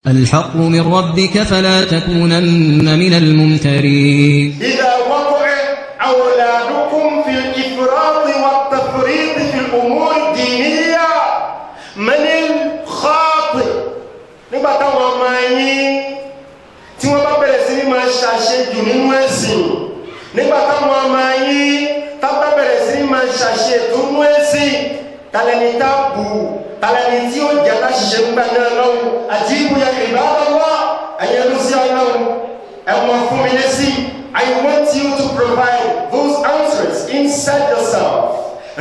الحق من ربك فلا تكونن من الممترين. إذا وقع أولادكم في الإفراط والتفريط في الأمور الدينية من الخاطئ nígbà táwọn ọmọ yín tí wọ́n bá bẹ̀rẹ̀ sí ní máa ṣàṣejù nínú ẹ̀sìn nígbà táwọn ọmọ yín tá bá bẹ̀rẹ̀ sí ní máa ṣàṣètò nínú ẹ̀sìn tàlẹ́ni tá bù tàlẹ́ni tí ó jẹ́ láṣìṣe nígbà náà lọ́wọ́ àti ìbúyà ìbáraẹnwá ẹ̀yẹ ló sí ọlọ́run ẹ̀wọ̀n fún mi lẹ́sí. I want you to provide those answers inside yourself.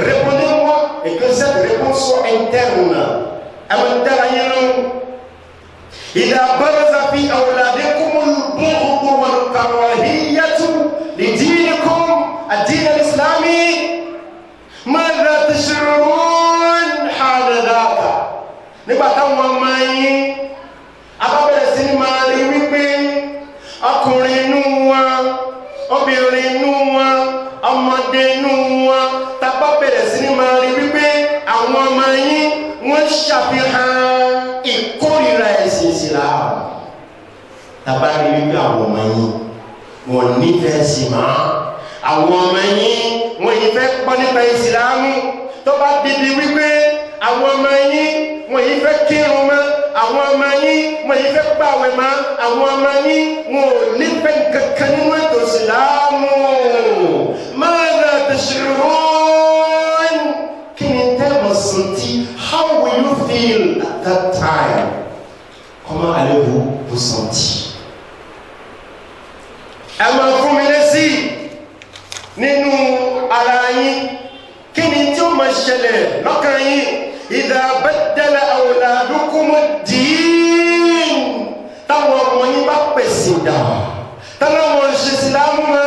Répondez-moi et que cette réponse soit interne. إذا برز في أولادكم البغض والكراهية لدينكم الدين الإسلامي ماذا تشعرون حال ذاك؟ nígbà táwọn ọmọ yín abábẹ̀rẹ̀ sí ní máa rí wípé ọkùnrin inú wọn obìnrin inú wọn ọmọdé inú wọn tábà bẹ̀rẹ̀ sí ní máa rí wípé àwọn ọmọ yín wọ́n ṣàfihàn ìkórìíra ẹ̀sìn Ìsìlámù tábà rí wípé àwọn ọmọ yín wọ́n nífẹ̀ẹ́ sí máa àwọn ọmọ yín wọ́n yìí fẹ́ pọ́ nípa Ìsìlámù tó bá dìbì wípé àwọn ọmọ yín wọ́n yìí fẹ́ kírun mọ́ àwọn ọmọ yín wọ́n yìí fẹ́ gbààwẹ̀ mọ́ àwọn ọmọ yín wọ́n ò nífẹ̀ẹ́ kankan nínú ètò Ìsìlámù ماذا تشعرون kí ni tẹ́lẹ̀ sọ̀tì how will you feel at that time comment allez-vous vous sentir ẹ máa fún mi lésì nínú ara yín kí ni tí ó máa ṣẹlẹ̀ lọ́kàn yín إذا بدل أولادكم الدين táwọn ọmọ yín bá pèsè dà táwọn ọmọ ṣe Ìsìlámù mọ́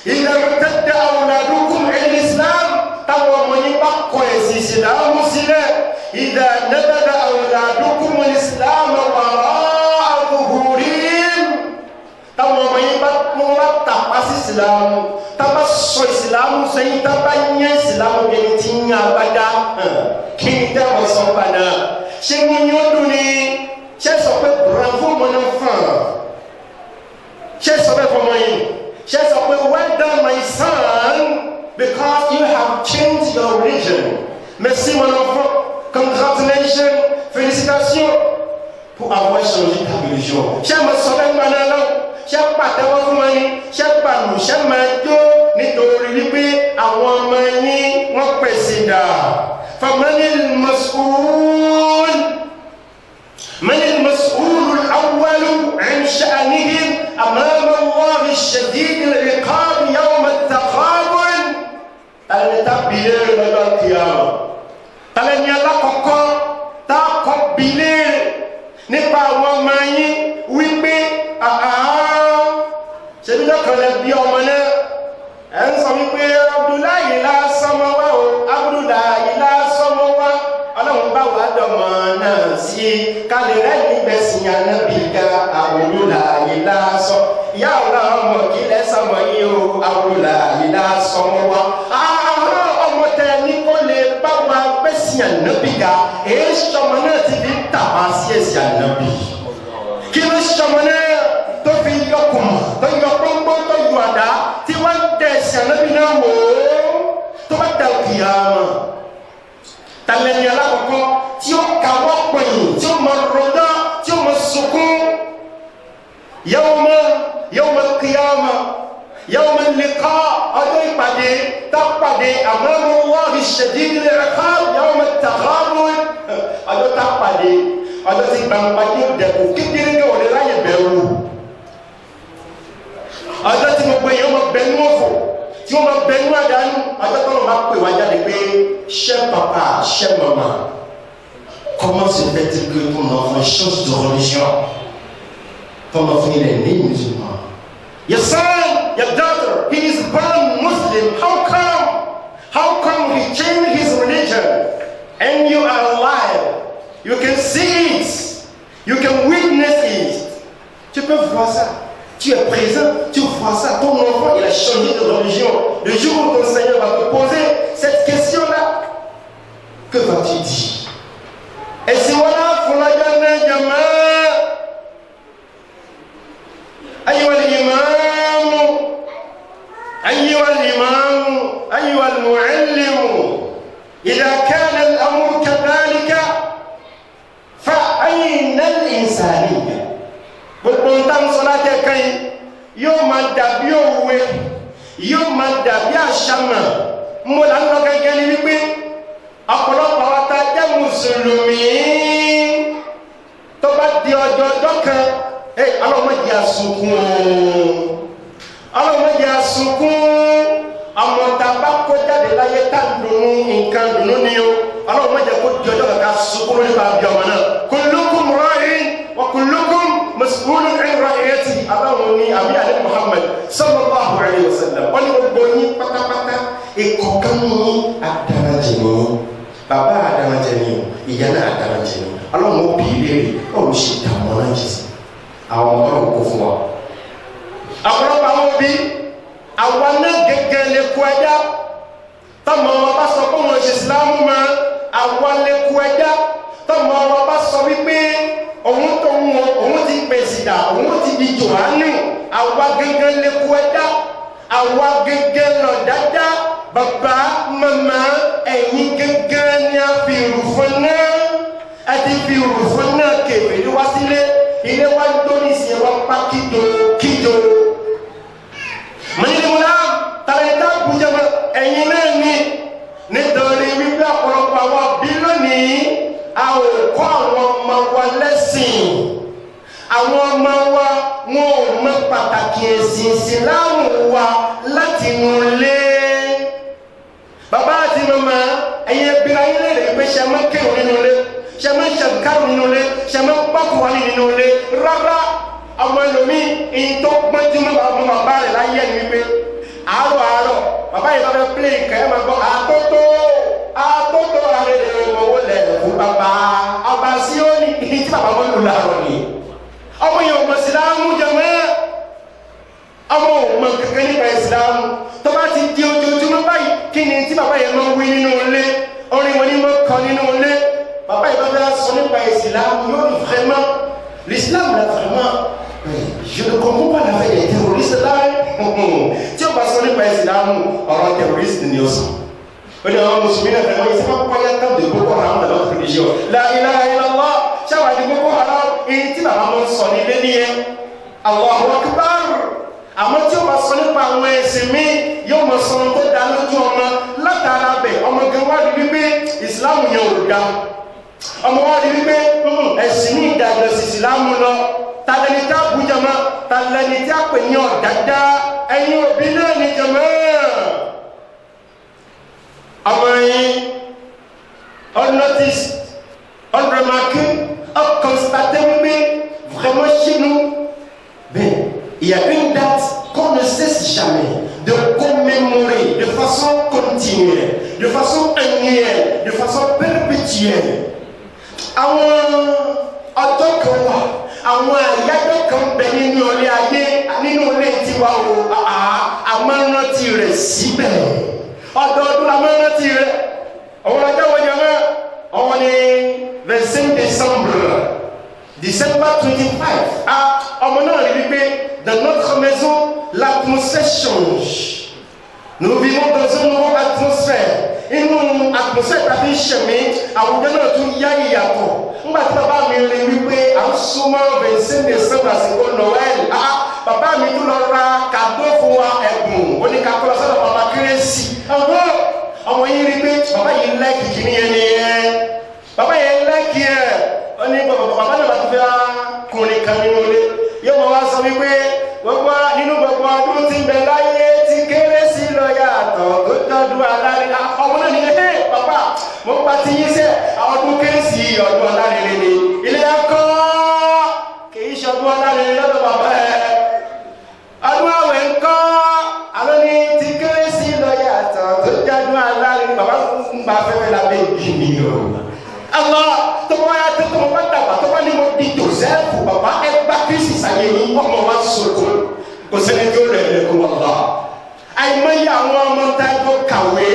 إذا ارتد أولادكم عن الإسلام táwọn ọmọ yín bá kọ ẹ̀sìn Ìsìlámù sílẹ̀ إذا نبذ أولادكم الإسلام وراء ظهورهم táwọn ọmọ yín bá tàpá sí Ìsìlámù tábà sọ Ìsìlámù sẹ́yìn tábà yẹn Ìsìlámù bẹ́ẹ̀ ti ń yan agbádá kí ni tẹ́wọ̀ sọ padà ṣé mo ní ó dùn ní ṣé sọ pé bravo mon enfant ṣé sọ pé fọmọ yìí ṣé sọ pé well done my son because you have changed your religion merci mon enfant congratulations félicitations pour avoir changé ta religion ṣé mo sọ pé gbaná lọ ṣé pàtẹ́wọ́ fún wọn ni ṣé pàlù ṣé máa jó nítorí wípé àwọn ọmọ yín wọ́n pèsè dà. فمن المسؤول من المسؤول الأول عن شأنهم أمام الله الشديد العقاب يوم التغابن المتبلين من القيامة تلن يلاقوك تقبلين نبا وماني ويبي سيدنا كان بيومنا أنسى ويبي عبد الله لا سموا عبد الله لا ọlọ́run bá wà dọ̀mọ̀ náà sí kálẹ̀ lẹ́yìn gbẹ̀sìn ànábì ga àwòrán-láàyè lásán ìyá ọ̀rọ̀ ọmọ kí lẹ́sàmọ̀ yìí o àwòrán-láàyè lásán wá. àwọn ọmọ tẹ ní kó lè bá wa gbẹ̀sìn ànábì ga èyí sọmọ náà ti fi ń tàbá sí ẹ̀sìn ànábì. kí ló sọmọ náà tó fi yọkùn tó yọ pọ́npọ́n tó yọ àdá tí wọ́n tẹ ẹ̀sìn ànábì náà wò ó tó bá dà kìyàmá. Talẹ́ni alákọ̀ọ́kọ́ tí ó kàwọ́ pẹ̀yìn tí ó máa rọ̀dá tí ó máa sunkún yawma qiyama yawma liqa ọjọ́ ìpàdé tápàdé amama Allahi shadidil iqab yawma taghabun ọjọ́ tápàdé ọjọ́ tí gbangba yóò dẹ̀kù kékeré ní òde láyé bẹ̀rù ọjọ́ tí mo gbé yẹn máa bẹ̀rù ọ̀fọ̀ tí wọ́n máa bẹ̀rù àdánù ọjọ́ tó lọ́ máa pè wá jáde pé cher papa, chère maman, comment se fait-il que ton enfant change de religion? Ton enfant il est né musulman. Your son, your daughter, he is born Muslim. How come? How come he changed his religion? And you are alive. You can see it. You can witness it. Tu peux voir ça. Tu es présent, tu vois ça. Ton enfant il a changé de religion. Le jour où ton Seigneur va te poser cette question-là, que vas-tu dire? Et si voilà, pour la gagner, الإنسانية gbogbo nǹkan sọ láti ẹ̀ka yìí yóò máa dàbí òwe yóò máa dàbí àṣàmà mo là ń lọ gẹ́gẹ́ ní wípé ọ̀pọ̀lọpọ̀ wa ta jẹ́ mùsùlùmí tó bá di ọjọ́ kan ọlọ́mọdé àsunkún ọmọ tá a bá kó jáde láyé tá a dùnú nǹkan dùnú ni o ọlọ́mọdé kó di ọjọ́ kankan sunkún nípa bí ọmọ náà kullukum ra'in wa kullukum mas'ulun 'an ra'iyatihi aláwọn ní àbí alẹ́ Muhammad sallallahu alayhi wa sallam wọ́n ní gbogbo yín pátápátá ìkọ̀kan ní adarajẹ ní bàbá adarajẹ ní ìyá náà adarajẹ ní ọlọ́run ó bí ilé rẹ̀ ọ̀run ṣe dààmú náà jẹ sí àwọn ọlọ́run kó fún wa. àpọ̀lọpọ̀ àwọn òbí àwọn náà gẹ́gẹ́ lè kú ẹja tọmọ wọn bá sọ pé wọn ṣe Ìsìlámù mọ́ àwọn lè kú ẹja tọmọ wọn bá sọ wípé òun tó ń wọn òun ti pèsè dà òun ti di Jòhánù àwa gẹ́gẹ́ lè kú ẹja àwa gẹ́gẹ́ lọ dáadáa bàbá màmá ẹ̀yin gẹ́gẹ́ ni a fi rùfọ́n náà a ti fi rùfọ́n náà kébèrè wá sílé ilé wa ń tó ní ìsìn wa pa kíjò mọ̀nyẹ́dẹ́mọ́lá tàlẹ́tà bùjẹ́mọ́ ẹ̀yin náà ní nítorí wípé ọ̀pọ̀lọpọ̀ àwọn bí lónìí a ò kọ́ àwọn ọmọ wa lẹ́sìn àwọn ọmọ wa wọn ò mọ pàtàkì ẹ̀sìn Ìsìlámù wa láti inú ilé bàbá àti màmá ẹ̀yin ẹbíra yín lè pé ṣe máa kẹ́rù nínú ilé ṣe máa ṣàkárù nínú ilé ṣe máa pàkùwà nínú ilé rárá ọmọ ẹlòmí ìyìn tó gbọ́njúmọ́ bàbá rẹ̀ láyé ẹni wípé àárọ̀ bàbá yìí bá fẹ́ pílé ìkẹ́ ẹ̀ máa gbọ́ àtótó ààrẹ owó lẹ̀ fún bàbá ọba sí ó ní ìdí tí bàbá wọn lò láàárọ̀ ni ọmọ yìí ọmọ Ìsìlámù jẹmọ́ ọmọ òmọ kankan nípa Ìsìlámù tó bá ti di ojoojúmọ́ báyìí kí ni tí bàbá yẹn máa wí nínú ilé orin wọn ni máa kọ nínú ilé bàbá yìí bá fẹ́ sọ nípa Ìsìlámù yóò ní vraiment l'islam là vraiment je ne comprends pas l'affaire des terroristes là tí o bá sọ nípa Ìsìlámù ọ̀rọ̀ terroriste ni o sọ o ní àwọn mùsùlùmí náà fẹ́ wọ́n yìí sábà kọ́ yàtọ̀ de Boko Haram dans notre religion la ilaha illallah ṣáwá di Boko Haram èyí tí bàbá wọn sọ nílé nìyẹn Allahu akbar àmọ́ tí o bá sọ nípa àwọn ẹ̀sìn mi yóò mọ sọ tó dá lójú ọmọ látara bẹ̀ ọmọ gan wá di wípé Ìsìlámù yẹn ò dá ọmọ wa di wípé ẹ̀sìn ní ìdàgbà sí Ìsìlámù lọ tàlẹ́ni tí a bú jama tàlẹ́ni tí a pè ní ọ̀dàdá ẹ̀yin òbí náà ní jama ọmọ yìí unnoticed unremarqué unconstaté wípé vraiment chez nous ben il y a une date qu'on ne cesse jamais de commémorer de façon continuelle de façon annuelle de façon perpétuelle àwọn ọjọ́ kan wà àwọn àyájọ́ kan bẹ nínú ilé ayé nínú ilé tiwa o àmọ́rántí rẹ̀ síbẹ̀ ọdọọdún àmọ́rántí rẹ̀ àwọn ọjọ́ wọn yẹn mọ́ ọwọ́ ní 25 December 25 ọmọ náà rí wípé dans notre maison l'atmosphère change nous vivons dans une nouvelle atmosphère inú atmosphère tàbí ìṣẹ̀mí àwùjọ náà tún yá ìyàtọ̀ nígbà tí bàbá mi rí wípé à ń súnmọ́ 25 December àsìkò Noel bàbá mi tún lọ ra kàdó fún wa ẹ̀bùn oníkàkọ́ lọ sọ́dọ̀ bàbá kérésì ọmọ yìí rí pé bàbá yìí lẹ́kì kìíní yẹn nìyẹn bàbá yẹn lẹ́kì ẹ̀ ó ní bàbá náà bá ti fẹ́ kùnrin kan nínú ilé yóò mọ̀ wá sọ wípé gbogbo nínú gbogbo ọdún tí ń bẹ láyé tí kérésì lọ yàtọ̀ tó tọ́dún alárinà ọmọ náà ní bàbá mo pa ti yín sẹ́ ọdún kérésì ọdún alárinà ni ilé ẹ̀kọ́ kìí ṣọdún alárinà lọ́dọ̀ bàbá ẹ̀ ọdún àwẹ̀ ńkọ́ àlọ́ ní tí kérésì lọ yàtọ̀ tó tọ́dún alárinà bàbá ń bá fẹ́fẹ́ lábẹ́ ìgbìmí o Allah tó bá yà tó bá dàgbà tó bá ní mo di Joseph bàbá ẹ gbá kérésì sàyè yín ọmọ wa sọ̀kò kò sẹ́ni tó rẹ̀ lẹ́kọ̀ọ́ wàlá àìmọye àwọn ọmọ tá a tó kàwé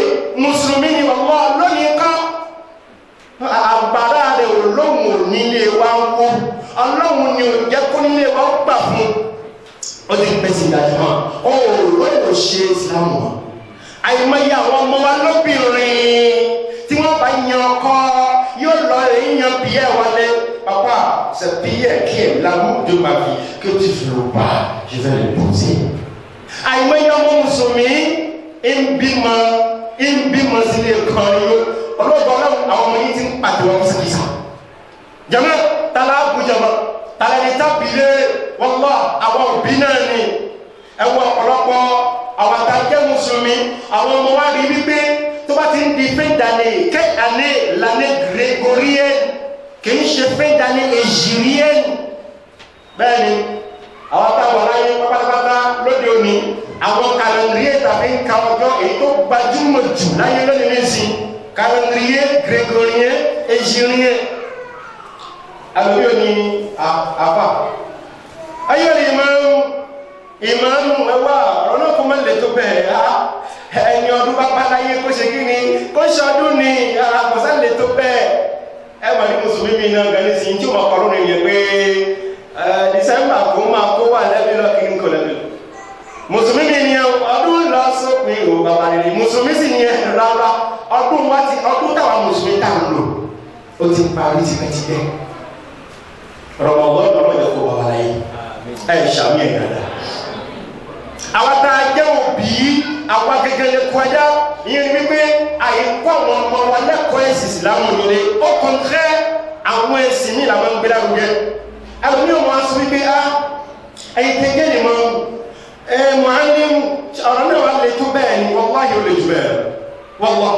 mùsùlùmí ni wàlá lónìí kan àgbàrá rẹ̀ olóhùn nílé wa wó ọlọ́hùn ni ò jẹ́ kó nílé wa gbà fún ó ti pèsè ìdájọ́ hàn ó lóyún ṣe Islam wọn àìmọye àwọn ọmọ wa lóbìnrin tí wọ́n bá yan ọkọ yóò lọ rẹ̀ yan bíẹ́ wálé pàpà ce billet qui est l'amour de ma vie, que tu veux ou pas, je vais l'épouser. Aïe, mon musulmi, imbima zile koyo, olobala awon yi tin pàdé wọn kisa. Jama tala bu jama, tala ni tabile, wallah awon bina ni. Ewo ọ̀pọ̀lọpọ̀ àwọn ta jẹ́ musulmi, àwọn ọmọ wa rí wípé tó bá ti ń di fin d'année, quelle année? L'année grégorienne, kì í ṣe fin d'année hégirienne. Bẹ́ẹ̀ni, àwọn táwọn láyé pátápátá lóde òní, àwọn calendrier tàbí ń ka ọjọ́ èyí tó gbajúmọ̀ jù láyé lónìí nísìn, calendrier grégorien hégirien. Àlùbí òní àfà. Ayé ni ìmáàmù ẹwà ọ̀rọ̀ náà kó má lè tó bẹ́ẹ̀ ẹni ọdún bá bá láyé kó ṣe kí ni kó ṣe ọdún ni àkọsá lè tó bẹ́ẹ̀ ẹwà ní mùsùlùmí mi náà gan ní sí tí ó máa kọ́ lónìí yẹn pé December kó máa kó wà lẹ́bí lọ kí n kò lẹ́bí mùsùlùmí mi ni ọdún lọ sópin ò bàbá rẹ̀ mùsùlùmí sì ni rárá ọdún táwa mùsùlùmí tá ń lò ó ti parí tipẹ́tipẹ́ rọmọgbọ́n lọ́wọ́ kó bàbá láyé ẹ̀ ṣàmì ẹ̀ dáadáa. Àwọn tá a jẹ́ òbí àwọn gẹ́gẹ́lẹ́ kọjá ìyẹn ni wípé àìkọ́ àwọn ọmọ wa lẹ́kọ̀ọ́ ẹ̀sìn ìsìlámù nílé ó kọ̀ǹtrẹ́ àwọn ẹ̀sìn ní ìlànà ń gbé lárugẹ. Àwọn ní ọmọ aṣọ wípé ẹ̀yìn tẹ́gẹ́ ni mọ́ Al-Mouanllim ọ̀rọ̀ náà wà lè tó bẹ́ẹ̀ ni wallahi ó lè jù bẹ́ẹ̀ wallahi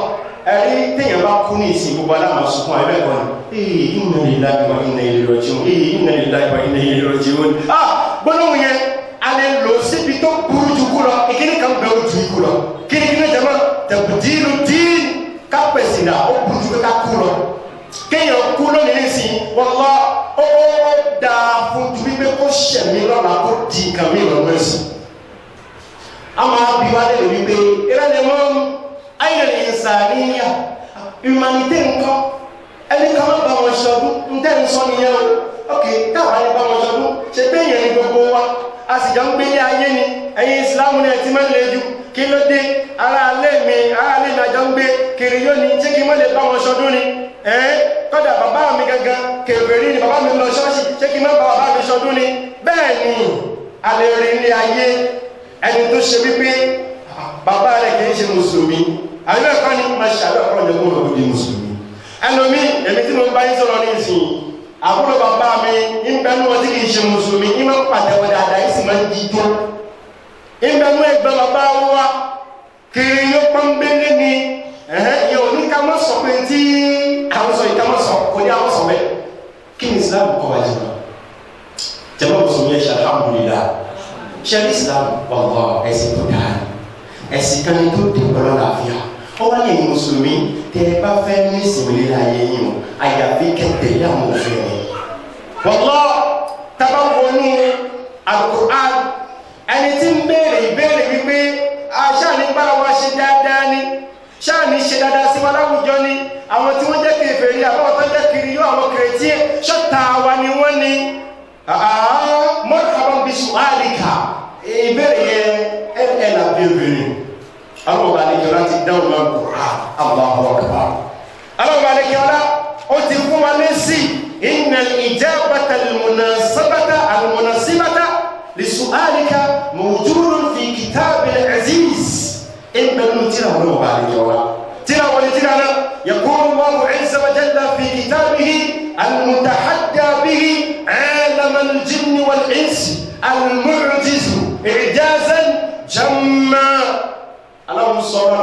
ẹ̀rí téèyàn bá kú ní ìsìn gbogbo aláàmà sunkún àìbẹ́ẹ̀kọ́ ni inna lillahi wa inna ilayhi raji'un inna lillahi wa inna ilayhi raji'un gbọ́dọ̀ yẹn a lè lò síbi tó burú jù kú lọ ìkíní kan bẹ ojú ikú lọ kíni jama tabdilu din kápẹ̀sì náà ó burú jù ká kú lọ kéèyàn kú lónìí nísìn wallahi ó dáa fún ju wípé kó ṣẹ̀mí lọ́la kó di nǹkan mi lọ́wọ́ ẹ̀sìn a máa bí wá lè wípé ìrẹ́lẹ̀ mọ́ ayé ìsàníyà humanité nǹkan ẹni kan máa bá wọn ṣọdún ń tẹ́ ń sọ nìyẹn o ok táwa ní bá wọn ṣọdún ṣe pé èèyàn ní gbogbo wa a sì jọ ń gbé ní ayé ni ẹ̀yin ìsìlámù ní ẹtí máa ń le jù kí ló dé ará ilé mi àjọ ń gbé kiri yóò ní ṣé kí n má lè bá wọn ṣọdún ni kọ́dà bàbá mi gangan kèfèrí ni bàbá mi lọ ṣọ́ọ̀ṣì ṣé kí n má bá bàbá mi ṣọdún ni bẹ́ẹ̀ ni a lè rí ilé ayé ẹni tó ṣe wípé bàbá rẹ̀ kì í ṣe mùsùlùmí àbíbẹ̀ kan ní máa ṣàlọ́ ọ̀rọ̀ ìjọba òun lọ́wọ́ di mùsùlùmí ẹlòmí èmi tí mo bá yín sọ̀rọ̀ ní ìsìn àbúrò bàbá mi ń bẹnu wọn tí kì í ṣe mùsùlùmí ń máa ń pàtẹ́wọ́ dáadáa ń sì máa ń jíjó ń bẹnu ẹgbẹ́ bàbá wa kiri yóò pọ́nbélé ni yóò ní ká mọ́ sọ pé tí àwọn sọ yìí ká mọ́ sọ kò ní àwọn sọ bẹ́ẹ̀ kí ni Islam kọ́ wa jẹ́ wọn jẹ́ wọn mùsùlùmí ẹ̀ ṣe alhamdulillah ṣe Islam wàlúwà ẹ̀sìn tó dáa ẹ̀sìn kan ní tó dé pẹ̀lú àlàáfíà ó wá ní mùsùlùmí tẹ ẹ bá fẹ́ ní ìsinmi lílá ayé yìí o àyàfi kẹtẹ̀lé àwọn òfin ni. wọ́lọ́ tábà wọnú Al-Qur'an ẹni tí ń béèrè ìbéèrè wípé ṣáàní bára wa ṣe dáadáa ni ṣáàní ṣe dáadáa sí wa láwùjọ ni àwọn tí wọ́n jẹ́ kèfèrí àbáwọ̀ tó jẹ́ kiri yóò àwọn kìrìtì ṣọ́ta wa ni wọ́n ni marhaban bi su'alika ìbéèrè yẹn ẹ̀ là bèbèrè àwọn àlejò láti dáhùn máa kó Allahu Akbar àwọn àlejò ọlá ó ti fún wa lésì innal ijabata al-munasibata li su'alika mawjudun fi kitabil aziz ìbẹ̀rù tíra wọn wà àlejò ọlá tíra wọn ni tíra náà yaqulu Allahu azza wa jalla fi kitabihi al-mutahadda bihi alam al-jinni wal-insi al-mu'jizu i'jazan jamma aláwọ̀ sọ̀rọ̀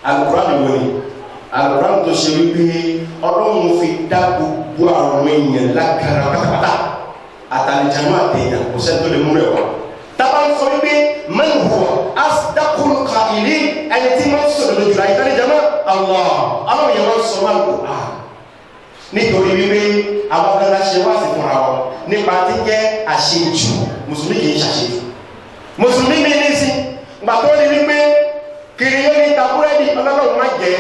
Al-Qur'an wọlé Al-Qur'an tó ṣe wípé Ọlọ́run fi dá gbogbo àwọn èèyàn lágara pátápátá àtàlìjàmọ́ àtẹ̀yàn kò sẹ́ni tó lè mú rẹ̀ wá tábà ń sọ wípé man huwa asdaqul qa'ilin ẹni tí wọ́n sọ̀rọ̀ lójú láyé àtàlìjàmọ́ Allah aláwọ̀ yẹn wọ́n sọ Al-Qur'an nítorí wípé àwọn akẹ́lá ṣe wá sí fúnra wọn nípa tí jẹ́ àṣejù mùsùlùmí kì í ṣàṣejù mùsùlùmí mi ní sí gbàtọ́ ni wípé kiriyo ní ta búrẹ́dì ọlọ́run má jẹ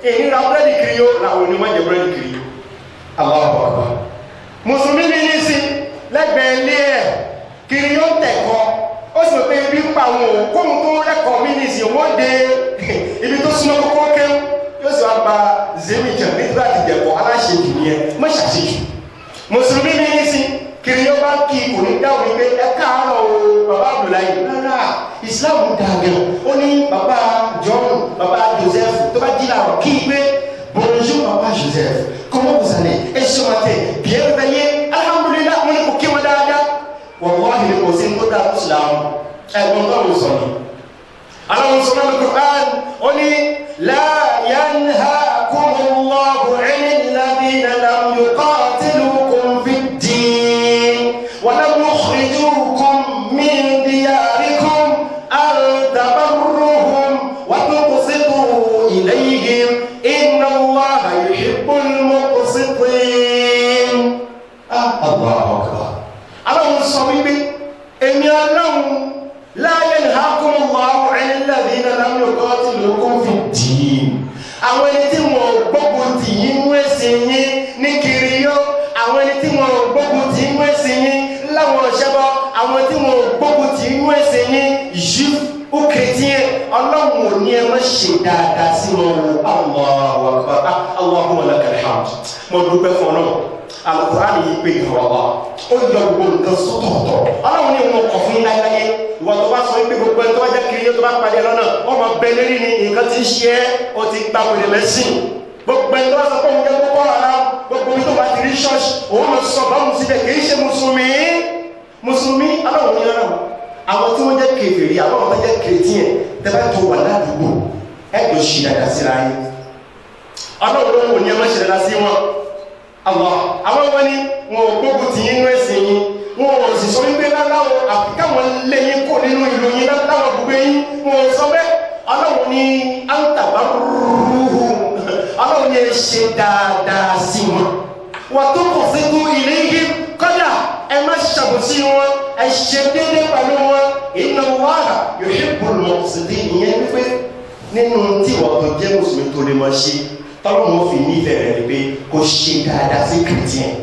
èyí ra búrẹ́dì kiriyo làwọn onímọ̀ jẹ búrẹ́dì kiriyo Allahu Akbar mùsùlùmí ní ní sí lẹ́gbẹ̀ẹ́ ilé ẹ̀ kiriyo tẹ̀kọ́ ó sì pé ibi ń pa àwọn òkóhun tó lẹ́kọ̀ọ́ mí ní sí wọ́n dé ibi tó súnmọ́ kókó kéwù yóò sì wá gba zemi jẹ nígbà tí jẹ̀kọ́ aláṣejù nìyẹn má ṣàṣejù mùsùlùmí mi ní sí kiri yóò bá kí kò ní dáhùn wípé ẹ káàárọ̀ o bàbá Abdullahi rárá Islam dàgbẹ̀ ó ní bàbá John bàbá Joseph tó bá jí làwọn kí pé bonjour papa Joseph comment vous allez et ce matin bien réveillé alhamdulillah mo ní kò kí wọn dáadáa wallahi ni kò sí ní kó dá Islam ẹ̀gbọ́n tó ń sọ ni aláwọn sọ náà ní Qur'an ó ní la yanhaakumullahu 'anil ladhina lam yuqatilukum fid-din wa lam yukhrijukum min diyarikum an tabarruhum wa tuqsitu ilayhim inna Allaha yuhibbul muqsitin. Allahu akbar. aláwọn sọ wípé èmi aláwọn la yanhaakumullahu 'anil ladhina lam yuqatilukum fid-din. àwọn ẹni tí wọn gbógun tì yín mú ẹ̀sìn yín ní kiri yó, àwọn ẹni tí wọn gbógun tì yín mú ẹ̀sìn yín láwọn ọ̀ṣẹ́bọ, àwọn tí wọn gbógun tì yín mú ẹ̀sìn yín juif ou chrétien, ọlọ́run ò ní ẹ má ṣe dáadáa sí wọn o. Allahu akbar. Allahumma lakal hamd. mo dúpẹ́ fún ọ náà Al-Qur'an yìí pé ìwà wa ó yọ gbogbo nǹkan sọ́tọ̀ọ̀tọ̀. ọlọ́run ní wọn kọ̀ fún láyé ìwà tó bá sọ pé gbogbo ẹni tó bá jẹ́ kiri yóò tó bá padì lọ́nà wọ́n máa bẹ lérí ni nǹkan ti ń ṣe é ó ti gba wèrè lẹ́sìn. gbogbo ẹni tó bá sọ pé òun jẹ́ kókó ara gbogbo ibi tó bá ti rí ṣọ́ọ̀ṣì òun lọ sọ bá òun síbẹ̀ kì í ṣe mùsùlùmí ọlọ́run ní ọ̀rọ̀ àwọn tí wọ́n jẹ́ kèfèrí àwọn tó jẹ́ kìrìtìyàn tẹ́lẹ̀ tó wà ládùúgbò ẹ̀jọ̀ ṣì dàda síra yín ọlọ́run ló ń wò ní ẹmọ́ ṣe dàda sí wọn. àwọn wọn ni wọn ò gbógun tì yín nú ẹ̀sìn yín, wọn ò sì sọ wípé láláwọ àfikà wọn lé yín kó nínú ìlú yín láláwọ gbogbo yín, wọn ò sọ bẹ́ẹ̀. ọlọ́run ní àǹtàbá rúrú, ọlọ́run ní ẹ ṣe dáadáa sí wọn. wà tó kò sí tó ilé yín kọjá ẹ má ṣàbòsí wọn, ẹ ṣe déédéé pẹ̀lú wọn. inna Allaha yuhibbul muqsitin. ìyẹn wípé nínú tí ìwà tó jẹ́ mùsùlùmí tó lè máa ṣe tọ́lọ́ wọn fi nífẹ̀ẹ́ rẹ̀ ni pé kó ṣe dáadáa sí kìrìtìyàn,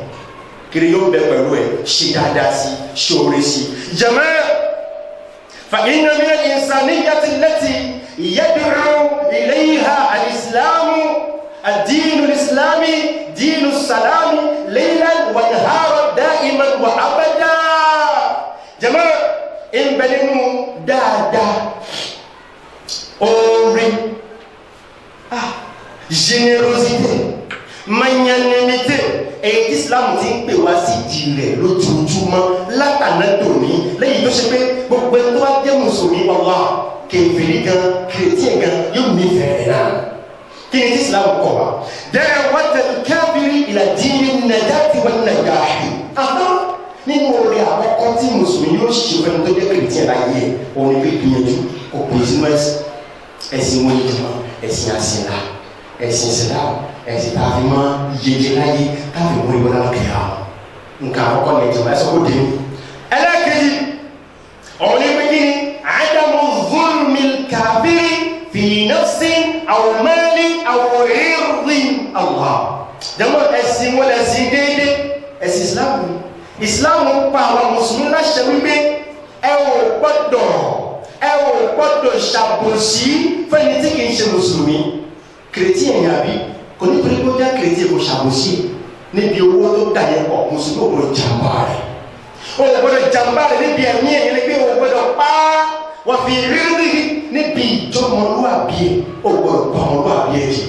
kiri yóò bẹ pẹ̀lú ẹ̀ ṣe dáadáa sí ṣoore sí. jama'a fa inna min al-insaniyyati allati yad'u ilayha al-islamu ad-dinu al-islami dinu as-salami laylan wa naharan da'iman wa abada. jama'a in bẹ nínú dáadáa oore générosité magnanimité èyí tí Islam ti ń pè wá sí ìdí rẹ̀ lójoojúmọ́ látàná tòní lẹ́yìn tó ṣe pé gbogbo ẹni tó bá jẹ́ mùsùlùmí ọlá kèfèrí gan kìrìtìyàn gan yóò nífẹ̀ẹ́ rẹ̀ náà. kí ni tí Islam kọ̀ wá? da'watul kafiri ila dini najati wan najahi. nínú orí àkọ́kọ́ tí mùsùlùmí yóò ṣe fẹ́ni tó jẹ́ kìrìtìyàn láyé òun ni pé gbìyànjú òpin ìsinú ẹ̀sìn wọn ìjọba ẹ̀sìn àṣìlá ẹ̀sìn Islam ẹ̀sìn tá a fi mọ́ yeye láyé tá a fi mú ìwé náà kẹ́yà nǹkan àkọ́kọ́ ní ìjọba ẹ̀sọ́ kó dé mi. ẹlẹ́ẹ̀kejì ọ̀hún ní pé kí ni adamu zulmil kafiri fi nafsin aw malin aw irdin. Allah jẹ́mọ́ ẹ̀sìn wọn ẹ̀sìn déédéé ẹ̀sìn Islam pa àwọn mùsùlùmí láṣẹ wípé ẹ ò gbọ́dọ̀ ṣàbòsí fẹ́ni tí kì í ṣe mùsùlùmí. kìrìtìyàn yàbí kò ní torí kó jẹ́ kìrìtìyàn kò ṣàbòsí níbi owó tó dà yẹn pọ̀ mùsùlùmí ò gbọ́dọ̀ jàmbá rẹ̀, ò gbọ́dọ̀ jàmbá rẹ̀ níbi ẹ̀mí ẹ̀yìn ni pé ò gbọ́dọ̀ pa wọ́n fi rírí níbi ìjọmọlúwàbí ẹ̀ ò gbọ́dọ̀ pa ọmọlúwàbí ẹ̀ jì.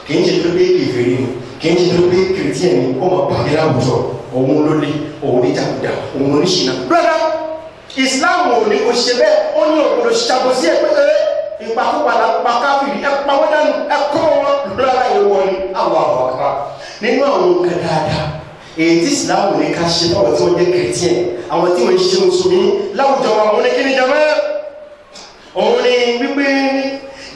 kì í ṣe tó pé kèfèrí ni, kì í ṣe tó pé kìrìtìyàn ni ó mọ̀ pàdé láwùjọ òun ló lé òun ní jàkúdà òun ní ṣìnà. rárá Islam ò ní kò ṣe bẹ́ẹ̀, ó ní ò gbọ́dọ̀ ṣàbòsí ẹ̀ pé ìpàkúpadà pàkáfìrí ẹ̀pà wọ́n dánù ẹ̀kọ́ wọn lọ́la ìwọ ni. Allahu Akbar. nínú àwọn nǹkan dáadáa èyí tí Islam ní ká ṣe fáwọn tí wọ́n jẹ́ kìrìtìyàn àwọn tí wọ́n ṣe mùsùlùmí láwùjọ wa òun ní kí ni jama? òun ní wípé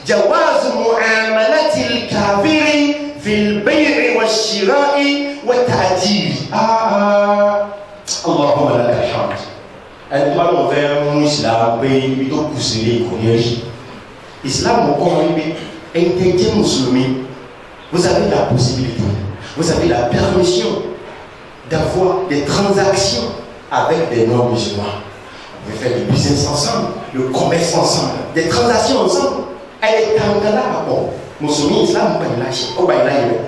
jawazu mu'amalati al-kafiri fil bay'i wash-shira'i wat-ta'jil. Allahumma lakal hamd. ẹni tó bá lọ fẹ́ mú Islam pé ibi tó kù sí ilé ìkòní rí Islam kọ́ wọn wípé ẹni tẹ́ jẹ́ mùsùlùmí vous avez la possibilité, vous avez la permission d'avoir des transactions avec des non-musulmans. Vous pouvez faire du business ensemble, le commerce ensemble, des transactions ensemble. Elle est en train de rapport. Musulmi Islam pas il lâche, oh bah il a eu.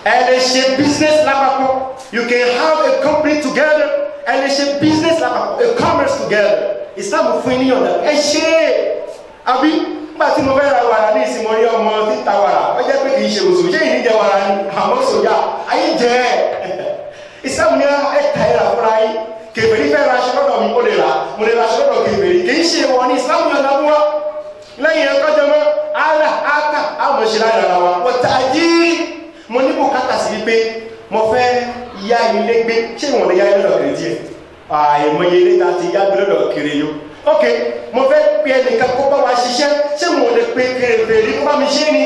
Elle est business là-bas. You can have a company together. Elle est business là-bas. A commerce together. Islam vous fait une yonda. Elle est abi. Bati mo fẹ́ ra wàrà ní ìsìn mo rí ọmọ tí ta wàrà. Ó jẹ́ pé kì í ṣe òṣù. Ṣé ìní jẹ wàrà ni? Àmọ́ sòyà. Ayé jẹ́. Islam ní ẹ̀ka ẹ̀rà fúnra yìí. Kèfèrí fẹ́ ra aṣọ lọ́dọ̀ mi, ó lè rà. Mo lè ra aṣọ lọ́dọ̀ kèfèrí. Kì í ṣe wọ̀ ní Islam yọ̀ǹda fún wa. Lẹ́yìn ẹ̀kọ́ jẹ́ mọ́. Ala aka àmọ̀ ṣe láyà ara wa. Wọ́n ta jí. Mo ní bùkátà sí wípé mo fẹ́ ya ilé gbé. Ṣé ìwọ̀n lè ya ilé lọ́dọ̀ kiri díẹ̀? Àìmọye ilé ta ti yá gbé lọ́dọ̀ kiri yó. Ok, mo fẹ́ pe ẹnìkan kó bá wa ṣiṣẹ́. Ṣé mo lè pe kèfèrí kó bá mi ṣe ni?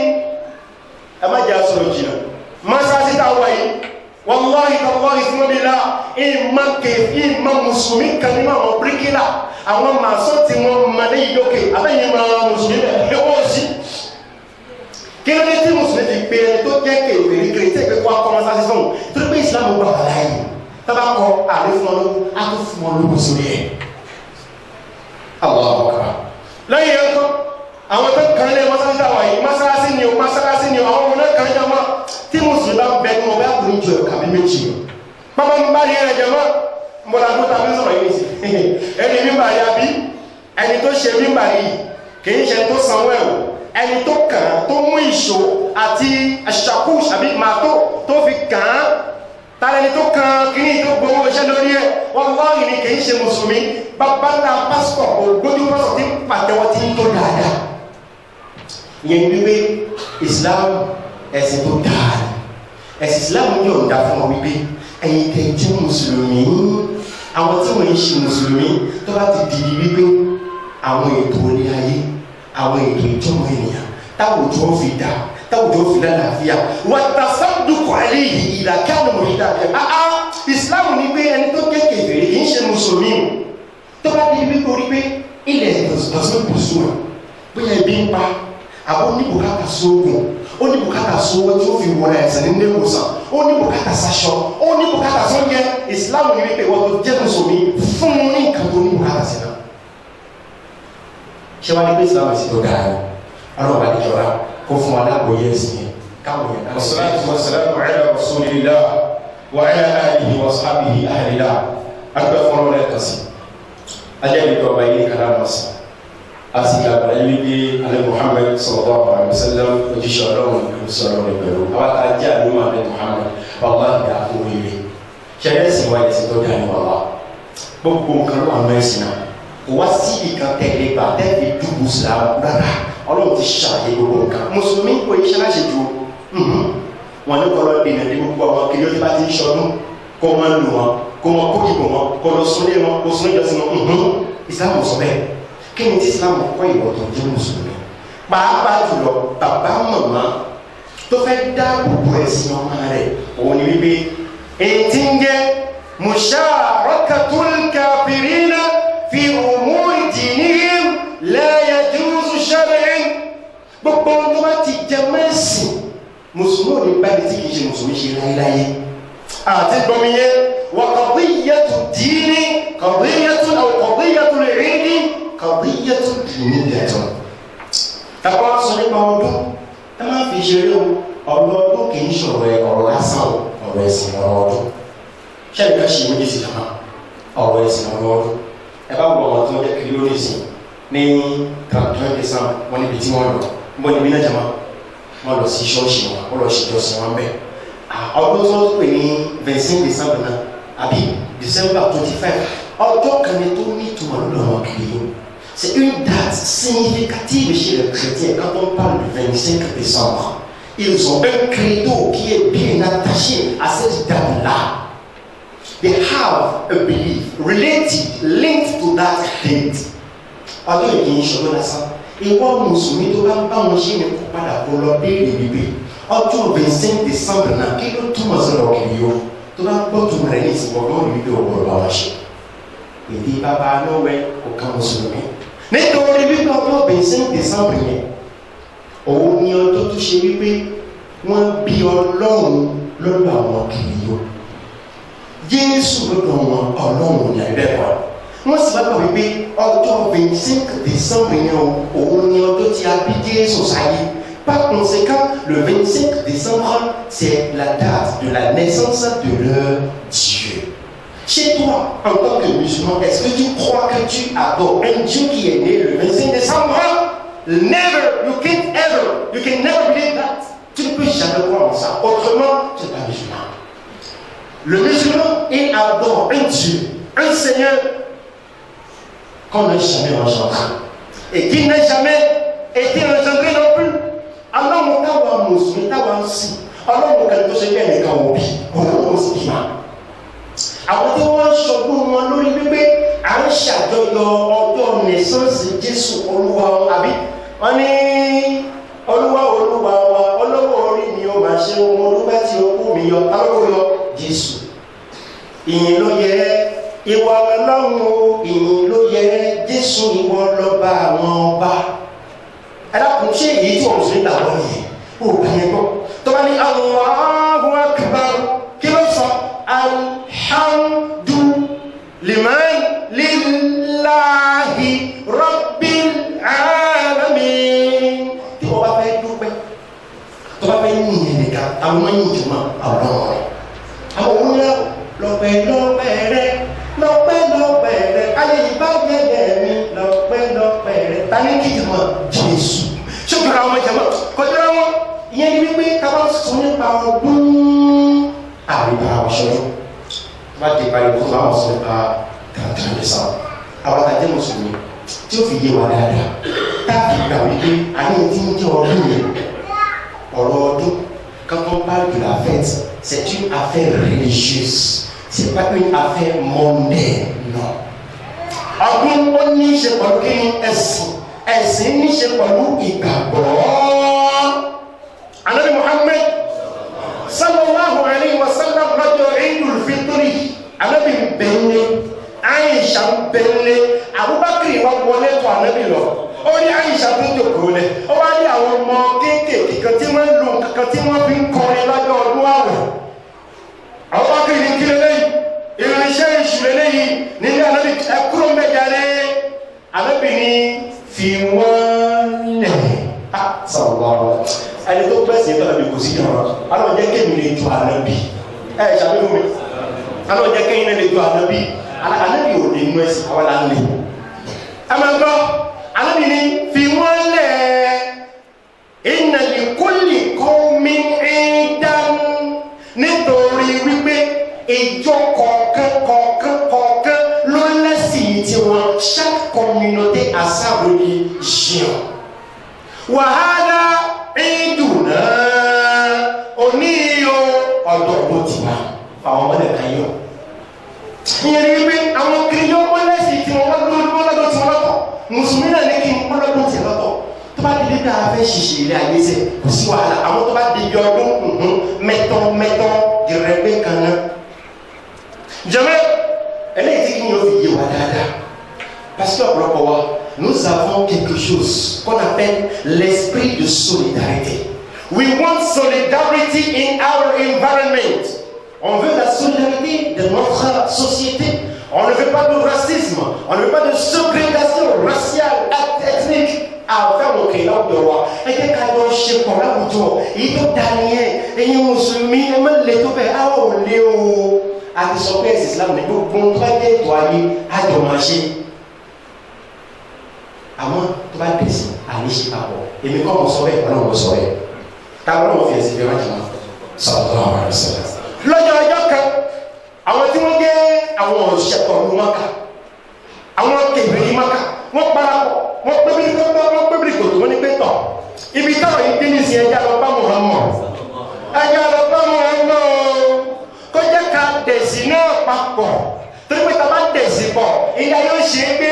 Ẹ má jẹ́ aṣọ jìnnà. Mọ́sáàsì tá a wà yìí. Wallahi tallahi fún mi la ìmọ̀ mùsùlùmí kan nínú àwọn bíríkìlà àwọn màsọ́ tí wọ́n mọ ní ìdókè abẹ́yìn máa mùsùlùmí bẹ̀ lọ́wọ́ sí. Kí ló dé tí mùsùlùmí fi pe ẹni tó jẹ́ kèfèrí kiri tí èpè kó akọ́ ọmọ sáà sísọ̀hún torí pé ìsìlámù gbà wà láàyè tábà kọ àlè fún ọ lówó á tún fún ọ lówó sórí ẹ̀. Allahu akbar. Lẹ́yìn ẹ̀kọ́ àwọn tó kàn lé mọ́sálásí ni o àwọn ọmọ náà kàn jẹ́ mọ́ tí mùsùlùmí bá bẹ ní ọbẹ̀ àbúrò ìjọ ẹ̀ka bí méjì bàbá mi bá rí ẹ̀rẹ̀ jẹ́ mọ́ mọ́lá tó tàbí sọ̀rọ̀ yìí sí ẹni mímbà yá bí ẹni tó ṣe mímbà yìí kìí ṣe tó sanwó ẹ̀wò ẹni tó kàn án tó mú ìṣó àti àṣàkóṣ àbí màtó tó fi kàn án tààrà ẹni tó kàn án kìíní tó gbowó iṣẹ́ lórí ẹ̀ wọ́n lọ́ọ̀rì ni kìí ṣe mùsùlùmí bàbá ńlá pásítọ̀ ògbójú pásítọ̀ tí pàtẹ́wọ́ tí ń tó dáadáa ìyẹn wípé Islam ẹ̀sìn tó dáa ẹ̀sìn Islam ní ọ̀dà fún ọ wípé ẹ̀yin tẹ̀ jẹ́ mùsùlùmí àwọn tí wọ́n ń ṣe mùsùlùmí tó bá ti dìbì wípé àwọn ètò orí ayé àwọn ètò ìjọba ènìyàn táwùjọ fi dà táwùjọ fi lálàáfíà wà tàṣàdùkọ̀ alẹ́ yìí ìlàkànnì mọ̀lẹ́dà Islam ní pé ẹni tó jẹ́ kèfèrí kì í ṣe mùsùlùmí tó bá dìbì wípé orí pé ilẹ̀ ìdọ̀sán bùsùn bóyá ibi ń pa àbọ̀ oníbùkátà sóògùn oníbùkátà sówó tí ó fi wọra ẹ̀sẹ̀ ní ilé-ìwòsàn oníbùkátà sáṣọ oníbùkátà sóúnjẹ ìsìláàmù ní wípé wọ́n tó jẹ́ mùsùlùmí fún un ní nǹkan tó oníbùkátà sí náà. ṣé wàá ní pé ìsìláàmù sì tó dáa ni ọlọ́run bá ní jọra kó fún wa lágbóyè ẹ̀sìn yẹn káwọn yẹn. wassalatu wassalamu ala rasulillah wa ala alihi wa sahbihi ahlillah agbẹ́ fún ọlọ́run ẹ̀kan sí ajẹ́ ìjọba yìí kan náà sí asika balayi bi ale Muhammad sallallahu alaihi wasallam ojúṣe Ọlọ́run ìṣòro rẹ pẹ̀lú àwọn tá a jẹ àlùmọ ale Muhammad wàlláhi àkóríire ṣẹlẹ̀ sì wáyé sí tó dá ní wàllá gbogbo nǹkan ló àwọn ẹ̀sìn náà kò wá sí ìkan tẹ̀lé gbà tẹ́lẹ̀ dùbù sílámù rárá Ọlọ́run ti ṣàlàyé gbogbo nǹkan mùsùlùmí kò yẹ ṣẹlẹ̀ ṣe ju wọn ní kọlọ dènà dé gbogbo àwọn kiri ó ti bá ti ń ṣọdún kó máa lù wọn kó máa kó ìbò wọn kó lọ sólé wọn kó sún ìjọsìn wọn ìsìlámù sọ bẹ́ẹ̀ kí ni tí Islam kọ́ ìwọ tó jẹ́ mùsùlùmí pàápàá jùlọ bàbá màmá tó fẹ́ dáàbò bo ẹ̀sìn ọmọ rẹ̀ òun ni wípé ètí ń jẹ́ musharakatul kafirina fi umuri dinihim la yajuzu shar'an gbogbo tó bá ti jẹ mẹ́sìn mùsùlùmí ò ní báyìí tí kì í ṣe mùsùlùmí ṣe láyéláyé àti gbọmiyẹ wa qadiyyatu dini qadiyyatu aw qadiyyatu al-'ilmi qadiyyatu diniyatun. Tàbá sọ nípa ọdún ẹ máa fi ṣeré o ọlọ́dún kì í ṣọ̀rọ̀ ọ̀rọ̀ lásán o ọ̀rọ̀ ẹ̀sìn ọ̀rọ̀ ọdún ṣé ẹ̀ka ṣe méjì sí kàmá ọ̀rọ̀ ẹ̀sìn ọ̀rọ̀ ọdún ẹ bá wọ ọmọ tó ń jẹ́ kiri lórí ìsìn ní kàntún ẹ̀sán wọn níbi tí wọ́n lọ níbo níbi náà jama wọn lọ sí ṣọ́ọ̀ṣì wọn lọ sí ìjọsìn wọn bẹ́ẹ̀ ọdún tó ń pè ní 25 December náà àbí December 25 ọjọ́ kan ní tó ní ìtumọ̀ lọ́dọ̀ wọn kiri yìí. C'est une date significative chez les chrétiens. Quand on parle du 25 décembre, ils ont un credo qui est bien attaché à cette date-là. They have a belief related, linked to that date. Ọdún ìkíni ṣọdún lásán. Ìwọ Mùsùlùmí tó bá ń bá wọn ṣe ní kó padà kó lọ béèrè wípé ọjọ́ 25 décembre náà kí ló túmọ̀ sí lọ kiri yó tó bá gbọ́ túmọ̀ rẹ̀ ní ìsìnkú ọgbọ́n wípé ọgbọ́n bá wọn ṣe. Èdè bàbá lọ́wẹ́ kò ká Mùsùlùmí. Nítorí wípé ọjọ́ 25 décembre yẹn òun ni ọjọ́ tó ṣe wípé wọ́n bí Ọlọ́run lọ́dọ̀ àwọn kìrìyó Jésù lọ́dọ̀ wọn Ọlọ́run ní ẹgbẹ́ wọn wọ́n sì bá gbà wípé ọjọ́ 25 décembre yẹn òun ni ọjọ́ tí a bí Jésù sáyé Par conséquent, le 25 décembre, c'est la date de la naissance de leur Dieu. Chez toi, en tant que musulman, est-ce que tu crois que tu adores un Dieu qui est né le 25 décembre? Never, you can never believe that. Tu ne peux jamais croire en ça. Autrement, tu n'es pas musulman. Le musulman, il adore un Dieu, un Seigneur qu'on n'a jamais engendré et qui n'a jamais été engendré non plus. Alors, mon Tawa musulman, Tawa aussi. Alors, mon Tawa musulman, il est Kawobi. On a aussi dit àwọn tí wọ́n ń ṣọdún wọn lórí wípé à ń ṣàjọyọ̀ ọjọ́ naissance Jésù Olúwa àbí wọ́n ní Olúwa wa olówó orí mi ó máa ṣe ohun olúgbẹ́ tí ó kú mi yọ táwọn yọ Jésù. Ìyìn ló yẹ ìwọ Ọlọ́run o, ìyìn ló yẹ Jésù ìwọ lọ́ba àwọn ọba. Ẹ dákun ṣé èyí tí wọ́n sọ nígbà wọ́n yìí ó bá yẹn gbọ́ tó bá ní Allahu Akbar kí ló sọ Alhamdu lillahi rabbil alamin. Tí wọ́n bá fẹ́ dúpẹ́ tó bá fẹ́ yìn yẹn nìkan àwọn yìn jùmọ̀ àwọn ọ̀rọ̀ àwọn òwúrọ̀ lọ́pẹ́ rẹ̀ ayé ìbá yẹ̀yẹ̀ mi lọ́pẹ́ rẹ̀ tani kì í mọ̀ Jésù ṣùgbọ́n àwọn ọmọ ìjọba kọjá wọn ìyẹn ni wípé kábà sọ nípa ọdún àríwá ọ̀ṣọ́rọ̀ bá di ìparí fún àwọn sọ nípa kàńtà nìsan àwọn àtàjẹ́ mùsùlùmí tí ó fi yé wa dáadáa táàbì gbà wípé àní tí ń jẹ́ ọdún yẹn ọ̀rọ̀ ọdún quand on parle de la fête c'est une affaire religieuse c'est pas une affaire mondaine non. Ọdún ó ní í ṣe pẹ̀lú kí ni ẹ̀sìn ní í ṣe pẹ̀lú ìgbàgbọ́. Ànábì Muhammad sallallahu alayhi wa sallam lọ́jọ́ Eidul Fitri Ànábì bẹ̀rẹ̀ Aisha bẹ̀rẹ̀ Abubakar wà wọlé tó Ànábì lọ ó ní Aisha tó jókòó lẹ̀ ó wá ní àwọn ọmọ kéékèèké kan tí wọ́n lò kankan tí wọ́n fi ń kọrin lọ́jọ́ ọdún àwẹ̀. Abubakar ní kí lélẹ́yìn irinṣẹ́ ìṣúlẹ̀ lẹ́yìn nínú Ànábì ẹkúrò mẹ́jàlẹ́ Ànábì ní fi wọ́n lẹ̀ sọ̀rọ̀ ẹni tó gbẹ̀sìn tó Ànábì kò sí yàrá alọ́ jẹ́ kémi lè ju Ànábì ṣàbíwò mi alọ́ jẹ́ kémi lè ju Ànábì Ànábì ò lè mú ẹsẹ̀ àwọn là ń lè ẹ máa gbọ́ Ànábì ní fi wọ́n lẹ̀ inna li kulli qawmin idan nítorí wípé ìjọ kọ̀ọ̀kan ló lẹ́sìn tí wọ́n chaque communauté a sa religion. Wàhálà ìdùnnà oníyọ ọ̀dọ̀ọ̀dọ̀ ti wá àwọn ọmọdé kan yọ. Ìyẹn ni wípé àwọn kiri yọ wọ́n lẹ́sìn tí wọ́n lọ́dọ̀ tí wọ́n lọ́tọ̀ mùsùlùmí náà ní kí n wọ́n lọ́dọ̀ tí wọ́n lọ́tọ̀ tó bá délé tá a fẹ́ ṣiṣẹ́ ilé ayé sẹ́ kò sí wàhálà àwọn tó bá débi ọdún mẹ́tọ́ ìrẹ́pẹ́ kan náà. Jamais, elle est dit qu'il y a parce que nous avons quelque chose qu'on appelle l'esprit de solidarité. We want solidarity in our environment. On veut la solidarité de notre société. On ne veut pas de racisme. On ne veut pas de ségrégation raciale, ethnique. À faire mon créneau de roi. Et que quand on chez pour la bouton, il doit gagner. Et il musulmans, et même les topés, léo. À qui sont pères islam, mais pour montrer doyer à dommager. Avant, tu vas descendre, aller chez papa. Et mais comme on saurait, on saurait. T'as vraiment fait ces différents sallallahu alayhi wa sallam. Lọ́jọ́ àwọn tí wọ́n jẹ́ àwọn òṣèpọ̀ ló Mákà. Àwọn kèbèrè Mákà, wọ́n parapọ̀, wọ́n pébìrì kòtò, wọ́n ní pé tọ̀. Ibi táwọn yìí dé ní ìsìn ẹja lọ bá Muhammad. Ẹja lọ bá Muhammad. Kó jẹ́ ká dẹ̀sí náà papọ̀ torí pé tàbá dẹ̀sí pọ̀ ìyá yóò ṣe é pé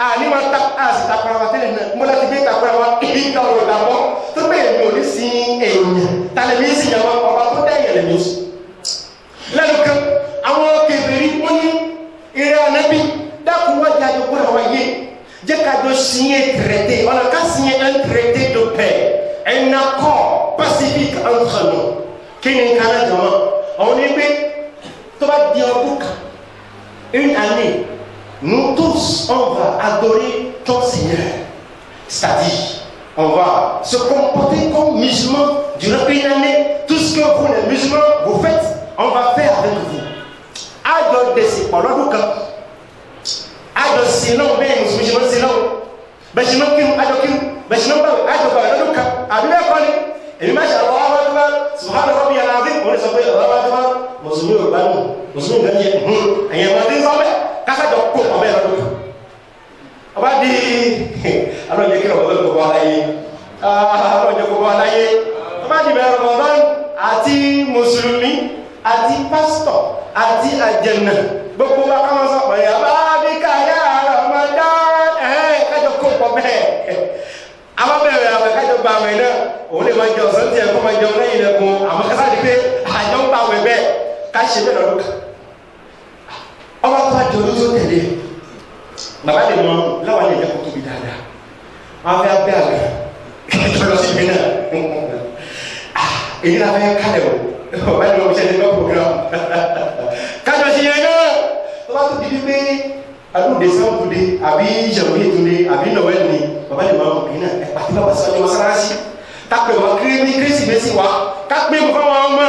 àní máa ta àsìtàkùnra wa tẹ́lẹ̀ náà mo láti gbé ìtàkùnra wa ìgbà ọ̀rọ̀ ìdàbọ̀ tó pé èmi ò ní sin èèyàn tàlẹ́mí sì yàrá ọba tó dẹ́yìn lẹ́mí oṣù. Lẹ́nu kan àwọn kèfèrí wọ́n ní eré Ànábì dákun wá jẹ́ àjọpọ̀ àwọn yé jẹ́ ká jọ signer traité on a qu'à signer un traité de paix un accord pacifique entre nous kí ni nǹkan náà jọ mọ́. On est bien, tu vas dire au bout, une année, nous tous, on va adorer ton Seigneur. C'est-à-dire, on va se comporter comme musulmans durant une année. Tout ce que vous, les musulmans, vous faites, on va faire avec vous. Ado desi oloduka. Ado sinon ben musulmans sinon. Bajino kim ado kim. Bajino ba ado ba oloduka. Abibe koni. Et masha Allah akbar. Subhana rabbiyal azim. On se fait Allah akbar. Musulmi ba no. Musulmi ganje. Ayama din sabe. Kasa do ko obe oloduka. Abadi alors je kira ko alaye alors je ko alaye abadi be Ramadan ati muslimi ati pastor ati ajanna gbogbo ba ka ma so pe abadi ka ya Ramadan ka jo ko be aba be ka jo ba we na o le ma jo so ti e ko ma jo na ile ko ama ka sa di pe ajo ba we be ka se be lo ka aba ka jo so tele bàbá de mọ láwọn lè jẹ́ kó tóbi dáadáa wọ́n fẹ́ abẹ́ àgbẹ̀ kẹ́kẹ́ lọ sí ìgbẹ́ náà èyí náà fẹ́ kálẹ̀ o bàbá de mọ ṣe ní bá program kájọ sí yẹn náà tó bá tó di pé alóde sáwùdé àbí ìjàmbá ètòlé àbí nọ̀wẹ́ ni bàbá de mọ èyí náà ẹ̀ pàtó bàbá sọ́jọ́ mọ́sálásí kápẹ́ wọn kérésìmesì wa kápẹ́ wọn fáwọn ọmọ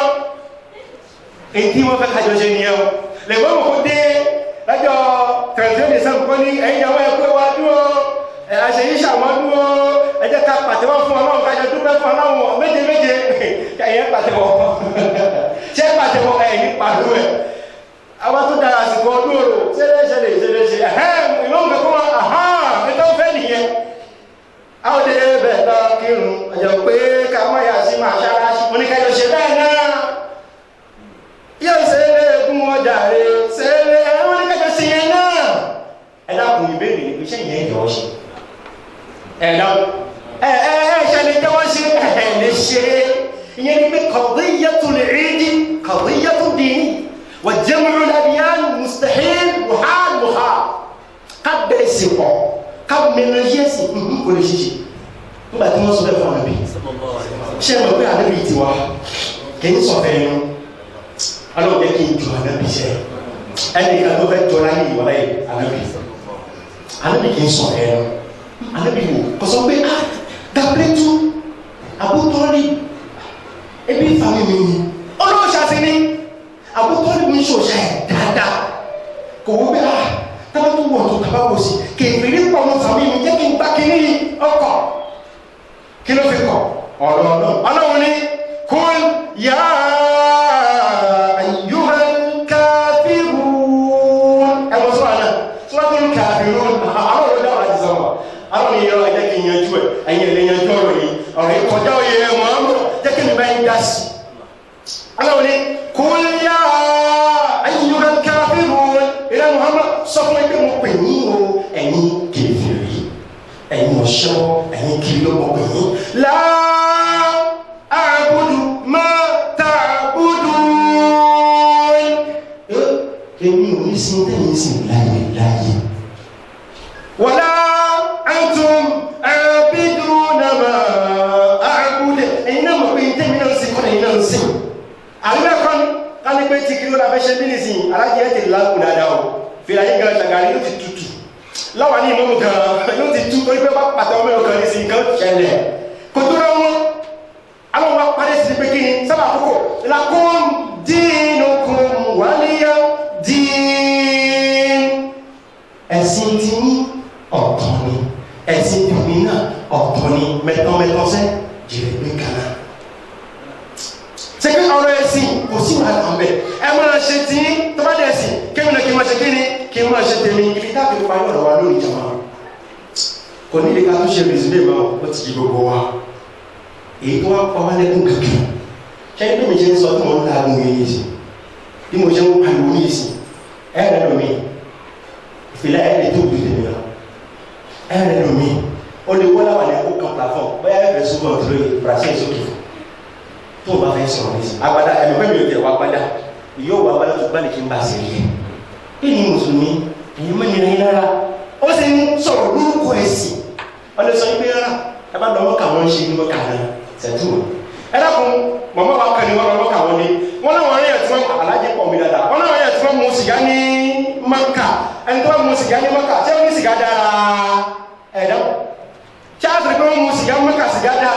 èyí tí wọ́n fẹ́ kájọ ṣe nìyẹn o lẹ́gbọ́n mọ̀ kó dé lọ́jọ́ 31 December kọ́ ní ẹ̀yìn àwọn ẹ̀kọ́ wa dúró àṣeyí ṣàwọn dúró ẹjẹ́ ká pàtẹ́wọ́ fún ọlọ́run kájọ dúpẹ́ fún ọlọ́run méje méje ẹ̀yìn pàtẹ́wọ́ ṣé pàtẹ́wọ́ ẹ̀yìn pàdó ẹ̀ àwọn tó dára àsìkò ọdún òrò ṣẹlẹ̀ ìwọ́n nǹkan fún wọn ẹ̀tọ́ fẹ́ nìyẹn àwọn òde bẹ̀ lọ kírun àjọ pé ká má yà sí máa ṣára sí oníkájọ ṣe bẹ́ẹ̀ náà yóò ṣe é lẹ́ẹ̀kún ọjà rẹ̀ ṣe é lẹ́ẹ̀kún sí yẹn náà ẹ̀dá kùn ìbéèrè ní iṣẹ́ yẹn yọ ṣe ẹ̀dá ṣẹlẹ̀ jẹ́wọ́ ṣe lè ṣe ìyẹn ní pé qadiyatul eid qadiyatud din wa jam'ul adyan mustahil muhal ká bẹ̀rẹ̀ sí pọ̀ ká mẹ́rin yẹ́ sí kò lè ṣiṣẹ́ nígbà tí wọ́n sọ bẹ́ẹ̀ fún ànábì ṣé ẹ mọ̀ pé ànábì ti wá kì í sọ fẹ́ yẹn alọ́ kí n ju ànábì ṣe ẹni kan tó fẹ́ jọra ní ìwọlá yìí anabi kì í sọ ẹ lọ anabi wò kọsọ pé dàpẹ́tù àbútọ́lì ebi fami mi ni olóòṣàṣì ni àbútọ́lì mi ń ṣòṣà ẹ̀ dáadáa kò wọ́n bẹ́ẹ̀ tábà tó wọ̀ tó tábà wò sí kèfèrí pọ̀ mọ́ fami mi jẹ́ kí n gbá kínní ọkọ̀ kí ló fi kọ̀ ọlọ́run ní kún yá. Ẹ̀yin lè yanjú ọ̀rọ̀ yìí ọ̀rọ̀ yìí kọjá òye ẹ̀wọ̀n àmọ́ jẹ́ kí ni bá ń dá sí aláwọ̀ ni kul ya ayyuhal kafirun ìrẹ́ Muhammad sọ fún ẹgbẹ́ mo pè ní o ẹ̀yin kèfèrí ẹ̀yin ọ̀ṣọ́ ẹ̀yin kiri ló mọ̀ pè ní la a'budu ma ta'budun èmi ò ní sin tẹ́yìn sìn láyé láyé wala antum abiduna ma a'budu ẹ̀yin náà mọ̀ pé tẹ́mi náà sìn kọ́nà ẹ̀yin náà sìn àríwá kan ká ní pé tí kí ló la fẹ́ ṣe bí nìsín alájẹ ẹ̀ ti lágùn dáadáa o fìlà yín gan ṣàgàrí ló ti tutù láwa ní ìmọ̀mù gan ló ti tú torí pé bá pàtẹ ọmọ ẹ̀rọ kan nìsín kan ṣẹlẹ̀ kò tó rẹ wọn àwọn wa parí sí pé kí ni sábà àkókò lakum dinukum waliya din ẹ̀sìn tí ní ọ̀tọ̀ ni ẹ̀sìn tèmi náà ọ̀tọ̀ ni mẹ́tọ́mẹ́tọ́sẹ́ jìrì gbé kaná ṣe pé ọ̀rọ̀ ẹ̀sìn kò sí wàhálà kan bẹ́ẹ̀ ẹ máa ṣe tí tó bá dẹ̀ sí kémi náà kí n máa ṣe kí ni kí n máa ṣe tèmi ibi táàbí parí ọ̀rọ̀ wa lórí ìjọba kò ní ìdíkà tó ṣe rìsílẹ̀ máa ó ti di gbogbo wa èyí tó wá pa wá lẹ́kùn kankan ṣe bí mi ṣe ń sọ tí mo ń láàgùn yìí sí bí mo ṣe ń pariwo yìí sí ẹ̀rẹ́ lómi ìfìlà ẹ̀rẹ́ tó gbé tèmi lọ ẹ̀rẹ́ lómi ó lè wọ́n láwà ní ẹ̀kọ́ kan platform bóyá ẹ̀fẹ̀ súnmọ́ ìtúrò ìfúrasí ìsókè tó o bá fẹ́ sọ̀rọ̀ ní sí agbada ẹ̀mí pẹ́ mi ò tẹ̀ wá gbada yóò wá gbada tó bá lè kí n bá ṣe rí ẹ̀ kí ni mùsùlùmí èyí mẹ́rin ní lára ó sì ń sọ̀rọ̀ lórúkọ ẹ̀sìn wọ́n lè sọ pé rárá ẹ bá lọ́mọ́ kàwọn ṣe ní mọ́kà náà ṣẹ̀tù ẹ dákun mọ̀mọ́ wa kàn ní wọn lọ́mọ́ kàwọn ní wọn náà wọn yẹ tí wọn alájẹ pọ̀ mi dáadáa wọn náà wọn yẹ tí wọn mu sìgá ní mọ́kà ẹni tó mu sìgá ní mọ́kà ṣé ó ní sìgá dára ẹ̀ dákun ṣé a cadre comme Moussiama Kassigada,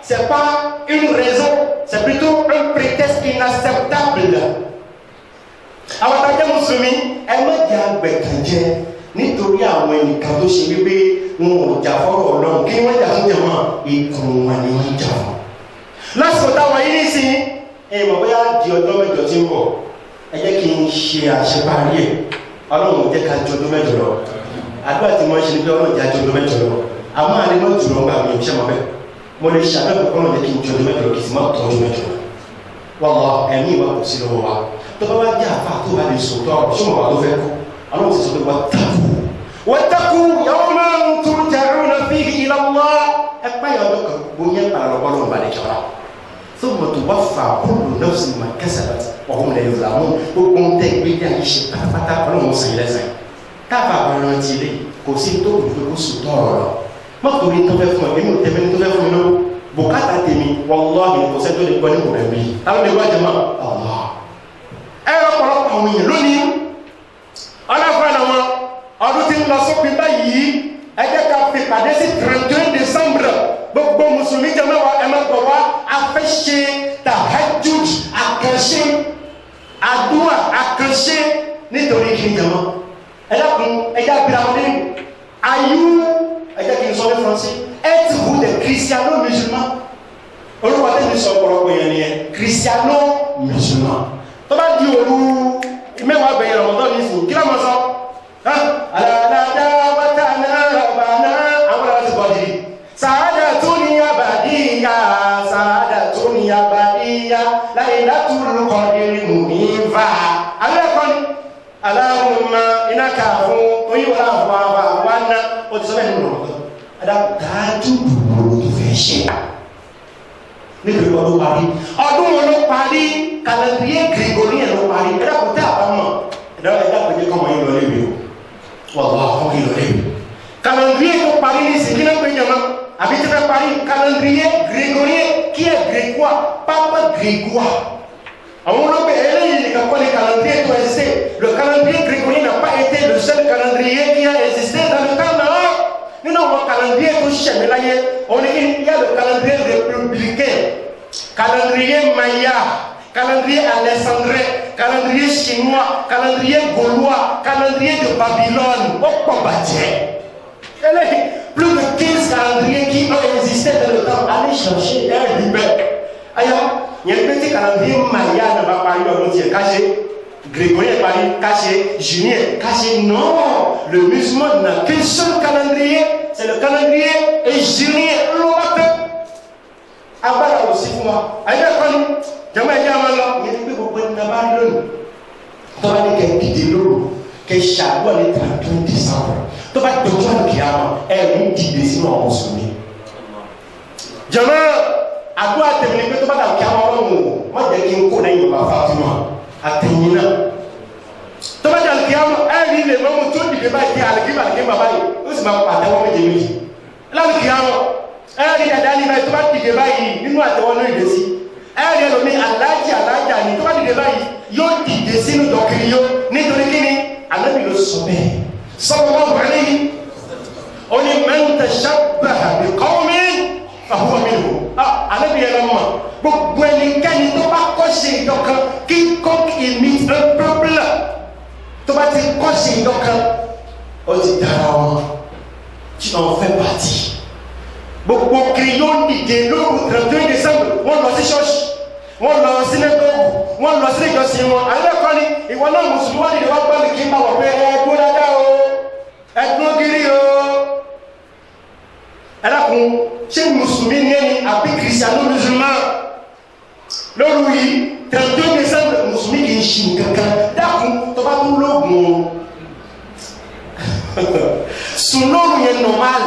c'est pas une raison, c'est plutôt un prétexte inacceptable. Alors, quand Moussoumi, elle m'a dit agbekale nítorí àwọn ẹnìkan tó ṣe wípé wọn ò jà fọ́rọ̀ Ọlọ́run kí wọ́n jà fún jẹmọ́ ikùn wọn ni wọ́n jà fún. lásìkò táwọn yìí nísìnyí mọ̀ bóyá di ọjọ́ mẹ́jọ tí ń bọ̀ ẹ jẹ́ kí n ṣe àṣeparí ẹ̀ Ọlọ́run jẹ́ ká ju ọdún mẹ́jọ lọ àdúrà tí wọ́n ṣe ni pé Ọlọ́run jẹ́ ju ọdún mẹ́jọ lọ àmọ́ àlẹ́ mọ́ jùlọ ń gbà mí ṣe mọ́ bẹ́ẹ̀ mo lè ṣàbẹ̀wò kọ́ Ọlọ́run jẹ́ kí n ju ọdún mẹ́jọ lọ kì í sì má tọ́ ọdún mẹ́jọ lọ wọ́n ẹ̀mí ìwà kò sí lọ́wọ́ wa tó bá wá jẹ́ àfa tó bá lè sòótọ́ ọ̀rọ̀ ṣé mo wà tó fẹ́ kú Ọlọ́run ti sọ pé واتقوا يوما ترجعون فيه الى الله اقبل يومك بنيان على ربنا بعد كده ثم توفى كل نفس ما كسبت وهم لا يظلمون وكم تكبير يشي pátápátá Ọlọ́run san ilẹ̀san tá bá ran ti le kò sí tó kù pé kó sùn tọrọ mo torí tó fẹ́ fún èmi ò tẹ̀mí tó fẹ́ fún mi lọ bùkátà tèmi wallahi kò ṣe tó lè gbọ́ ní mo rẹ̀ mi àwọn lè wá jẹ́ mọ́ Allah ẹ ọ̀pọ̀lọpọ̀ àwọn èèyàn lónìí ọlọ́fà wọn ọdún tí ń lọ sópin báyìí ẹ jẹ́ ká fi pàdé sí 31 décembre gbogbo mùsùlùmí jẹ́mọ́ wa ẹ máa gbọ́ wá a fẹ́ ṣe tahajjud àkànṣe àdúrà àkànṣe nítorí kí n jẹ́mọ́ ẹ dákun ẹ jẹ́ àbíra wọn nínú ayú ẹ jẹ́ kí n sọ ní faransé êtes-vous des christiano-musulmans olùkọ́ tẹ́lẹ̀ sọ ọ̀pọ̀lọpọ̀ yẹn nìyẹn christiano-musulmans tó bá di òru mẹ́wàá bẹ̀yẹ̀ Ramadan ní ìsìn kí lọ́mọ sọ alada watana rabana àwọn láti bọ̀dì sàádà tó ní abàdíyà sàádà tó ní abàdíyà láìlátúrú kọ̀dìrì mú ìfà alẹ́kọ́ ni aláhùnmá iná kà fún oyíwọlá àwọn àwọn àná ó ti sọ bẹ́ẹ̀ nínú ọ̀rọ̀ adájú bùrù tó fẹ́ ṣe nítorí ọdún parí ọdún wọn ló parí kàlẹ́ndìyẹ Gregorian ló parí ẹ̀dá kò tẹ́ àbámọ̀ ẹ̀dá pẹ̀lú kọ́mọ yín lọ lébi o wàlá ọkọ yìí lọ lébi kàlẹ́ndìyẹ tó parí ní ìsìnkí náà pé jama àbí tí fẹ́ parí kàlẹ́ndìyẹ Gregorian kí ẹ Grégoire Papa Grégoire àwọn olóògbé eléyìí nìkan kọ́ ni kàlẹ́ndìyẹ tó existé le calendrier Grégorien n'a pas été le seul calendrier qui a existé dans le temps là nínú àwọn calendrier tó ṣẹ̀mí láyé on il y a le calendrier républicain calendrier maya calendrier alexandrin calendrier chinois calendrier gaulois calendrier de Babylone ó pọ̀ bàjẹ́ plus de 15 calendriers qui ont existé dans le temps allez chercher un libère aya il y a un petit calendrier maya n'a pas paru dans notre caché Grégorien paru caché junien caché non le musulman n'a qu'un seul calendrier c'est le calendrier hégirien l'Europe agbára aussi fún wa ayé ẹ̀kọ́ ni jama ẹ̀jẹ̀ àwọn lọ yẹn ti gbé gbogbo ẹni náà bá lónìí tó bá ní kẹ́ dìde lóru kẹ́ ṣàdúrà ní 31 décembre tó bá dọ̀jú àlùkí àwọn ẹ̀rí dìde sínú àwọn mùsùlùmí. jama àdúrà tẹ̀lé ní pé tó bá dàlùkí àwọn ọlọ́run o má jẹ́ kí n kó lẹ́yìn bàbá Fatima àtẹ̀yìn náà tó bá dàlùkí àwọn ẹ̀rí lè mọ́mú tó dìde báyìí àlùkí bàbá yìí ó sì máa pàtẹ́wọ́ méjèèjì lálùkí àwọn ẹ̀rí dàda ní báyìí tó bá dìde báyìí nínú àtẹ́wọ́ náà ìdẹ́sí ẹ̀rí ẹlòmí alájà ní tó bá dìde báyìí yóò dìde sínú dọ̀kiri yó nítorí kí ni Ànábì ló sọ bẹ́ẹ̀ sallallahu alayhi ó ní man tashabbaha bi qawmin fahuwa minhum Ànábì yẹn lọ́mọ gbogbo ẹnikẹ́ni tó bá kọ́ṣe ìdọ̀kan quiconque imite un peuple tó bá ti kọ́ṣe ìdọ̀kan ó ti dára wọn tí wọ́n fẹ́ pàtì gbogbo kiri yóò dìde lóru 31 décembre wọ́n lọ sí ṣọ́ọ̀ṣì wọ́n lọ sí lẹ́tọ́ọ̀gù wọ́n lọ sí ìjọsìn wọn alẹ́kọ́ ni ìwọ náà mùsùlùmí wọ́n dìde wọ́n gbọ́dọ̀ kí n bá wọ̀ pé ẹ̀ẹ́dún dáadáa o ẹ̀ẹ́dún gírí o ẹ̀dàkùn ṣé mùsùlùmí ní ẹni àbí kìrìsìánù musulman lóru yìí 31 décembre mùsùlùmí kì í ṣì kankan dákun tó bá tún lóògùn sùn lóru yẹn normal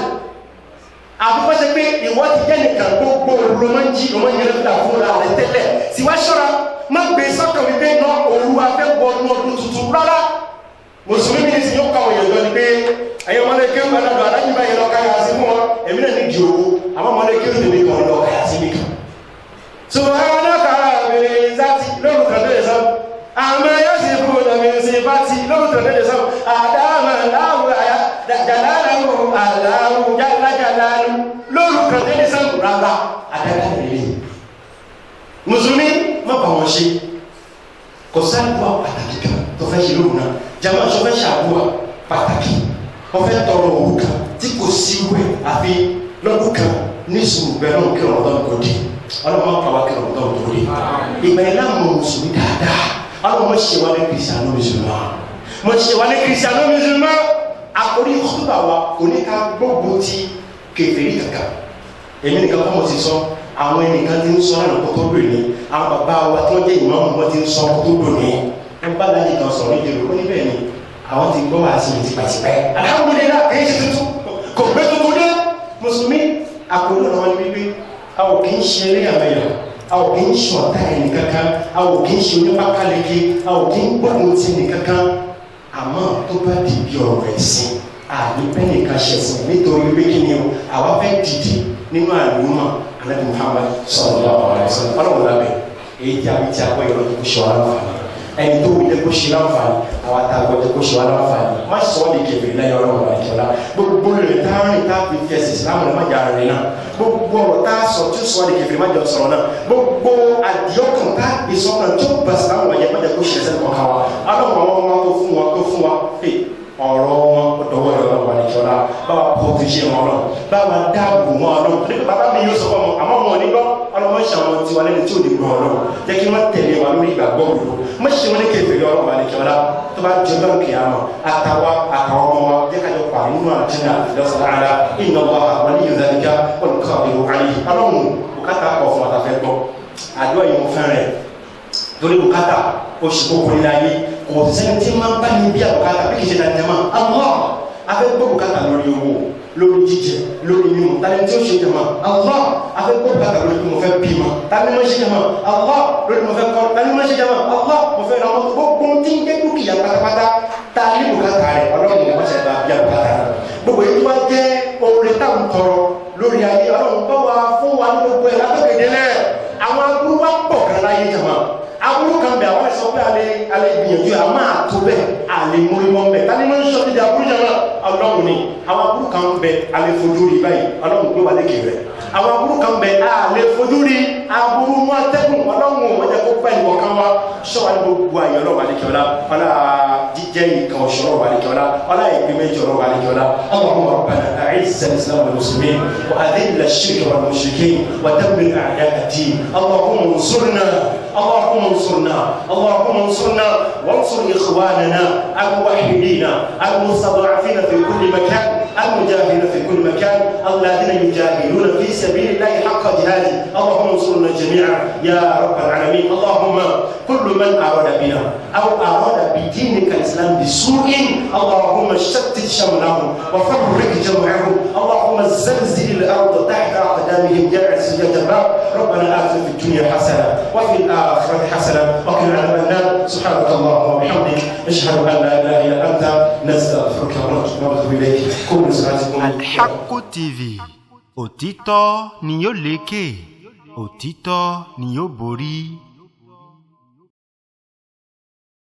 àbúkọ́ ṣe pé ìwọ́ ti jẹ́ nìkan gbogbo òru máa ń jí ọmọ yẹn lọ́dà fún ra rẹ̀ tẹ́lẹ̀ tí wá ṣọ́ra má gbé sọ́kàn wípé náà òru afẹ́gbọ́ ọdún ọdún tuntun rárá mùsùlùmí ní ti yóò kàwọn èèyàn lọ ni pé ẹ̀yin ọmọdé kéwù gbàdàdà alájùmọ̀ yẹn lọ káyà sí fún wọn èmi náà ní di owó àwọn ọmọdé kéwù tèmi kan lọ káyà sí mi kan. ṣùgbọ́n àwọn náà kàrà àbèrè ìzáti lóru tẹ̀lé sọ àmọ́ yóò sì fún ọ̀dàmì ìsìn fati lóru tẹ̀lé sọ àdáhàmà láwùrọ̀ àyà jalalahu Allahu jalla jalalu lórúkọ tẹ́lẹ̀ sẹ́nu rárá àdáda lélẹ̀ mùsùlùmí má bà wọ́n ṣe kò sáàdùà pàtàkì kan tó fẹ́ ṣe lóhùn náà jama sọ fẹ́ ṣàdùà pàtàkì wọ́n fẹ́ tọrọ òwú kan tí kò sí wẹ̀ àfi lọ́dún kan ní sùúrù bẹ́ẹ̀ náà kí ọ̀rọ̀ kò dé ọlọ́mọ pàwọ́ kí ọ̀rọ̀ tó dé ìgbà yẹn láwọn mùsùlùmí dáadáa ọlọ́mọ ṣe wá ní kìrìsìánù mùsùlùmá mo ṣe wá ní kìrìsìánù mùsùlùmá àkórí ìkúbà wa oníka gbogbo ti kèfèrí kankan èmi nìkan kọ́ mo ti sọ àwọn ẹnìkan ti ń sọ àná kó tó lò ní àwọn bàbá wa tí wọ́n jẹ́ ìmáàmù wọn ti ń sọ kó tó lò ní ẹ bá láyé kan sọ̀rọ̀ ìdèrò ó ní bẹ́ẹ̀ ni àwọn ti gbọ́ wá sí mi tipẹ́tipẹ́ alhamdulillah kì í ṣe tuntun kò gbé tuntun dé mùsùlùmí àkórí ọ̀rọ̀ wọn ni wípé a ò kì í ṣe eré àmẹ́yà a ò kì í ṣe ọ̀tá ẹnì kankan a ò kì í ṣe onípákáleke a ò kì í gbógun ti ẹnì kankan àmọ́ tó bá di bí ọ̀rọ̀ ẹ̀sìn àní bẹ́ẹ̀ni ká ṣẹ̀sìn nítorí pé kí ni o àwa fẹ́ dìde nínú àlùmọ́ Ànábì Muhammad sallallahu alaihi wasallam ọlọ́run lábẹ́ èyí tí a bí tí a gbọ́ ìrọ̀ tó ṣe wá láǹfààní ẹni tó wíjẹ́ kó ṣe láǹfààní àwa tá a gbọ́dọ̀ kó ṣe wá láǹfààní má sọ ọ́ di kèfèrí lẹ́yìn ọlọ́run àìkẹ́lá gbogbo rẹ̀ tá a rìn tá a fi fi ẹ̀sìn Islam rẹ̀ má jà rẹ̀ náà gbogbo ọ̀rọ̀ tá a sọ tí ó sọ ọ́ di kèfèrí má jà sọ̀rọ̀ náà gbogbo àdìọ́kàn tá a gbé sọ́kàn tí ó bá Islam wáyé má jà kó ṣe ẹsẹ̀ kọ̀ọ̀kan wa ọlọ́run àwọn ọmọ tó fún wa ọ̀rọ̀ wọn dọ̀wọ́ ìrọ̀lọ́ wà ní kíọ́lá báwa pọ̀tùṣe wọn lọ báwa dáàbò wọn lọ nípa bàbá mi yóò sọ fún wọn àmọ́ wọn nígbọ́ ọlọ́mọ ṣàwọn tiwa lẹ́nu tí ò ní gbọ́ ọlọ́run jẹ́ kí wọ́n tẹ̀lé wa lórí ìgbàgbọ́ òdodo má ṣe wọn ní kẹfẹ́ ọlọ́run wà ní kíọ́lá tó bá jẹ ọlọ́run kìí àmọ́ àtàwọn ọmọ wa jẹ́ kájọ pa nínú àjẹnà lọ́sọ̀rọ̀ inna Allaha waliyyu dhalika wal qadiru alayhi ọlọ́run bùkátà pọ̀ fún àtàfẹ́ gbọ́ àdúrà yìí mo fẹ́ rẹ̀ torí bùkátà ó ṣe kókó nílá yé kò sẹ́ni tí máa ń bá ní bí àbùkátà bí kìí ṣe dáadáa máa Allah afẹ́ gbọ́ bùkátà lórí owó lórí jíjẹ lórí mímu tani tí ó ṣe jẹ máa Allah afẹ́ gbọ́ bùkátà lórí bí mo fẹ́ bí ma tani mo ṣe jẹ máa Allah lórí mo fẹ́ kọ́ tani mo ṣe jẹ máa Allah mo fẹ́ ra ọmọ gbogbo tí ń gbé dúkìá pátápátá ta ní bùkátà rẹ̀ ọlọ́run mo ṣe bá bí àbùkátà rẹ̀ gbogbo èyí wá jẹ́ oore táwọn tọrọ lórí ayé ọlọ́run bá wa fún wa ní gbogbo ẹ̀ látọ̀gẹ̀dẹ̀ àwọn aburú wa pọ̀ kan láyé jẹ máa aburú kan bẹ àwọn ẹsọ pé alẹ gbìyànjú a máa tó bẹ alẹ mórí wọn bẹ tani máa ń sọ níbi aburú jẹ náà Ọlọ́run ni àwọn aburú kan bẹ alẹ fojú rí báyìí Ọlọ́run gbé wa lékè rẹ àwọn aburú kan bẹ alẹ fojú rí aburú mú atẹ́gùn Ọlọ́run wọn jẹ kó pẹ́ ìwọ kan wá sọ́wọ́n ní gbogbo ayé Ọlọ́run àlekè ọlá ọlá jíjẹ nǹkan ọ̀ṣọ́ Ọlọ́run àlekè ọlá ọlá ìpín méjì Ọlọ́run àlekè ọlá Allahumma rabbana a'izz al-islam wal muslimin wa adhill ash-shirka wal mushrikin wa dammir a'da' ad-din Allahumma ansurna اللهم انصرنا اللهم انصرنا وانصر إخواننا الموحدين المستضعفين في كل مكان المجاهدين في كل مكان الذين يجاهدون في سبيل الله حق جهاده اللهم انصرنا جميعا يا رب العالمين اللهم كل من أراد بنا أو أراد بدينك الإسلام بسوء اللهم شتت شملهم وفرق جمعهم اللهم زلزل الأرض تحت أقدامهم يا عزيز يا جبار ربنا آتنا في الدنيا حسنة وفي الآخرة حسنة وقنا عذاب النار سبحانك اللهم وبحمدك أشهد أن لا إله إلا أنت نستغفرك ونتوب إليك كل صلاتكم Al-Haqqu TV òtítọ́ ni yóò lékè òtítọ́ ni yóò borí.